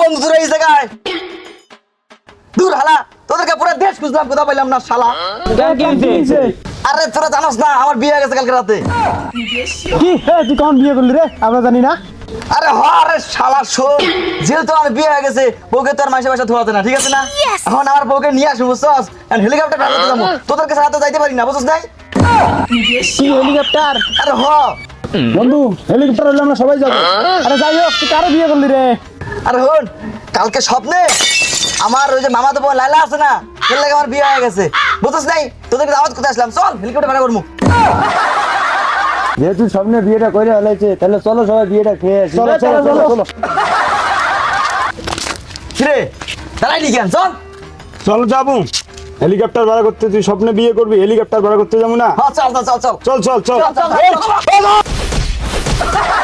বন্ধু তোরা এই জায়গায় দূর হালা তোদেরকে পুরো দেশ খুঁজলাম কোথাও পাইলাম না শালা কি হইছে আরে তোরা জানোস না আমার বিয়ে হয়ে গেছে কালকে রাতে কি তুই কোন বিয়ে করলি রে আমরা জানি না আরে আরে শালা শোন যেহেতু আমার বিয়ে হয়ে গেছে বউকে তো আর মাসে মাসে ধোয়াতে না ঠিক আছে না এখন আমার বউকে নিয়ে আসবো বুঝছস হেলিকপ্টার চালাতে যাবো তোদের কাছে হাতে যাইতে পারি না বুঝছস নাই কি হেলিকপ্টার আরে বন্ধু হেলিকপ্টার হলে আমরা সবাই যাবো আরে যাই হোক তুই কারো বিয়ে করলি রে আরে হন কালকে স্বপ্নে আমার ওই যে মামাতো বোন লাইলা আছে না এর লাগে আমার বিয়ে হয়ে গেছে বুঝছস নাই তোদেরকে দাওয়াত করতে আসলাম চল হেলিকপ্টার ভাড়া করবো যেহেতু সামনে বিয়েটা করে হলাইছে তাহলে চলো সবাই বিয়েটা খেয়ে আসি চলো চলো চলো চলো কিরে দাঁড়াইলি কেন চল চলো যাবো হেলিকপ্টার ভাড়া করতে তুই স্বপ্নে বিয়ে করবি হেলিকপ্টার ভাড়া করতে যাবো না চল চল চল চল চল চল চল চল চল